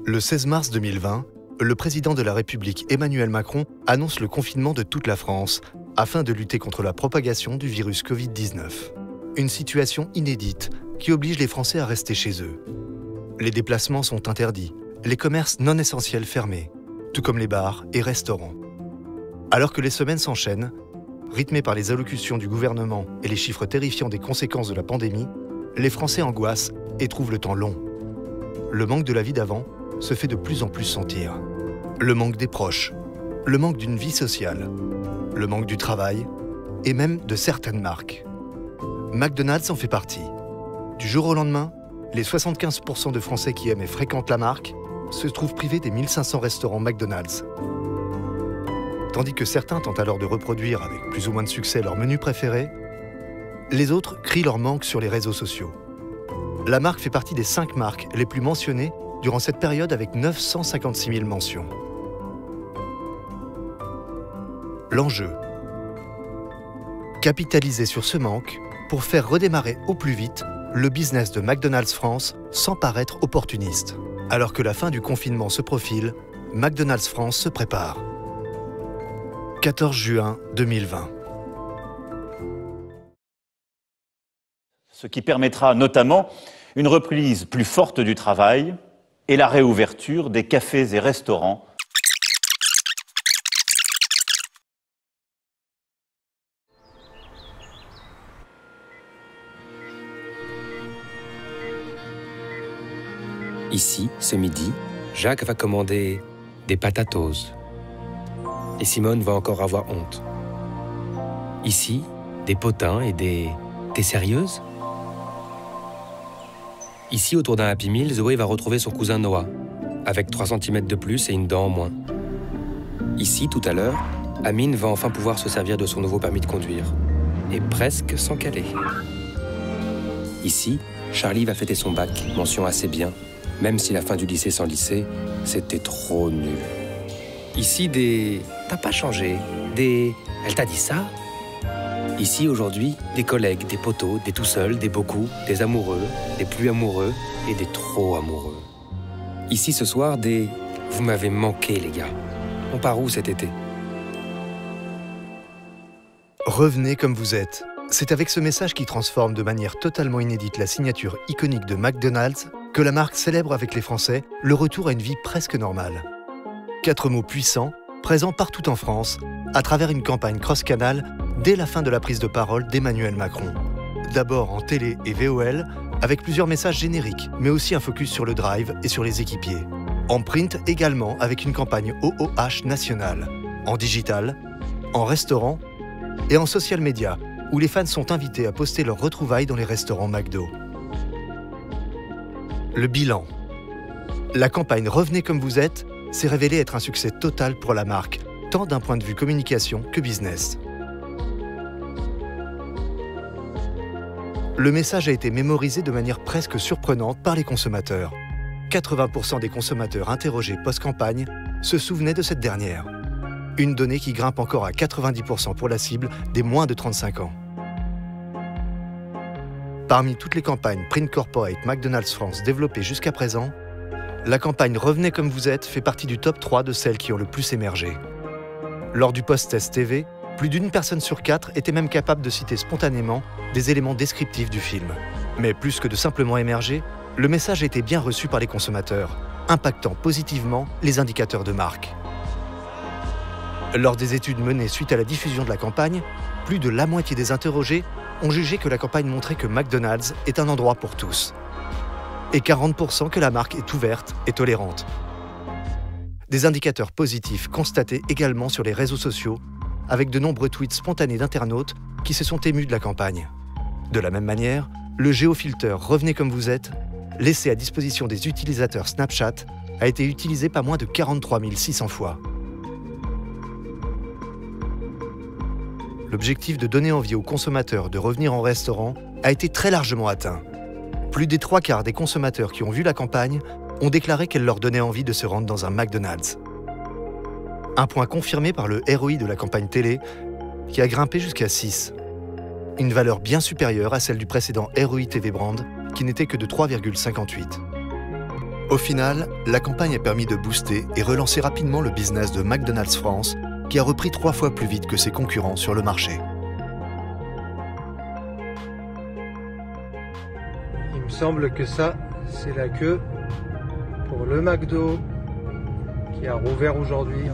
Le 16 mars 2020, le président de la République Emmanuel Macron annonce le confinement de toute la France afin de lutter contre la propagation du virus Covid-19. Une situation inédite qui oblige les Français à rester chez eux. Les déplacements sont interdits, les commerces non essentiels fermés, tout comme les bars et restaurants. Alors que les semaines s'enchaînent, rythmées par les allocutions du gouvernement et les chiffres terrifiants des conséquences de la pandémie, les Français angoissent et trouvent le temps long. Le manque de la vie d'avant se fait de plus en plus sentir. Le manque des proches, le manque d'une vie sociale, le manque du travail et même de certaines marques. McDonald's en fait partie. Du jour au lendemain, les 75% de Français qui aiment et fréquentent la marque se trouvent privés des 1500 restaurants McDonald's. Tandis que certains tentent alors de reproduire avec plus ou moins de succès leur menu préféré, les autres crient leur manque sur les réseaux sociaux. La marque fait partie des 5 marques les plus mentionnées durant cette période avec 956 000 mentions. L'enjeu: capitaliser sur ce manque pour faire redémarrer au plus vite le business de McDonald's France sans paraître opportuniste. Alors que la fin du confinement se profile, McDonald's France se prépare. 14 juin 2020. Ce qui permettra notamment une reprise plus forte du travail et la réouverture des cafés et restaurants. Ici, ce midi, Jacques va commander des patatos. Et Simone va encore avoir honte. Ici, des potins et des... T'es sérieuse? Ici, autour d'un Happy Meal, Zoé va retrouver son cousin Noah, avec 3 cm de plus et une dent en moins. Ici, tout à l'heure, Amine va enfin pouvoir se servir de son nouveau permis de conduire. Et presque sans caler. Ici, Charlie va fêter son bac, mention assez bien, même si la fin du lycée sans lycée, c'était trop nul. Ici, des... T'as pas changé. Des... Elle t'a dit ça? Ici, aujourd'hui, des collègues, des potos, des tout seuls, des beaucoup, des amoureux, des plus amoureux et des trop amoureux. Ici, ce soir, des... Vous m'avez manqué, les gars. On part où cet été? Revenez comme vous êtes. C'est avec ce message qui transforme de manière totalement inédite la signature iconique de McDonald's que la marque célèbre avec les Français le retour à une vie presque normale. 4 mots puissants, présents partout en France, à travers une campagne cross-canal dès la fin de la prise de parole d'Emmanuel Macron. D'abord en télé et VOL, avec plusieurs messages génériques, mais aussi un focus sur le drive et sur les équipiers. En print également, avec une campagne OOH nationale. En digital, en restaurant et en social media, où les fans sont invités à poster leurs retrouvailles dans les restaurants McDo. Le bilan. La campagne Revenez comme vous êtes s'est révélée être un succès total pour la marque, tant d'un point de vue communication que business. Le message a été mémorisé de manière presque surprenante par les consommateurs. 80% des consommateurs interrogés post-campagne se souvenaient de cette dernière. Une donnée qui grimpe encore à 90% pour la cible des moins de 35 ans. Parmi toutes les campagnes Print Corporate McDonald's France développées jusqu'à présent, la campagne Revenez comme vous êtes fait partie du top 3 de celles qui ont le plus émergé. Lors du post-test TV, plus d'une personne sur 4 était même capable de citer spontanément des éléments descriptifs du film. Mais plus que de simplement émerger, le message a été bien reçu par les consommateurs, impactant positivement les indicateurs de marque. Lors des études menées suite à la diffusion de la campagne, plus de la moitié des interrogés ont jugé que la campagne montrait que McDonald's est un endroit pour tous. Et 40% que la marque est ouverte et tolérante. Des indicateurs positifs constatés également sur les réseaux sociaux, avec de nombreux tweets spontanés d'internautes qui se sont émus de la campagne. De la même manière, le géofilter Revenez comme vous êtes, laissé à disposition des utilisateurs Snapchat, a été utilisé pas moins de 43 600 fois. L'objectif de donner envie aux consommateurs de revenir en restaurant a été très largement atteint. Plus des 3/4 des consommateurs qui ont vu la campagne ont déclaré qu'elle leur donnait envie de se rendre dans un McDonald's. Un point confirmé par le ROI de la campagne télé, qui a grimpé jusqu'à 6. Une valeur bien supérieure à celle du précédent ROI TV Brand, qui n'était que de 3,58. Au final, la campagne a permis de booster et relancer rapidement le business de McDonald's France, qui a repris 3 fois plus vite que ses concurrents sur le marché. Il me semble que ça, c'est la queue pour le McDo qui a rouvert aujourd'hui.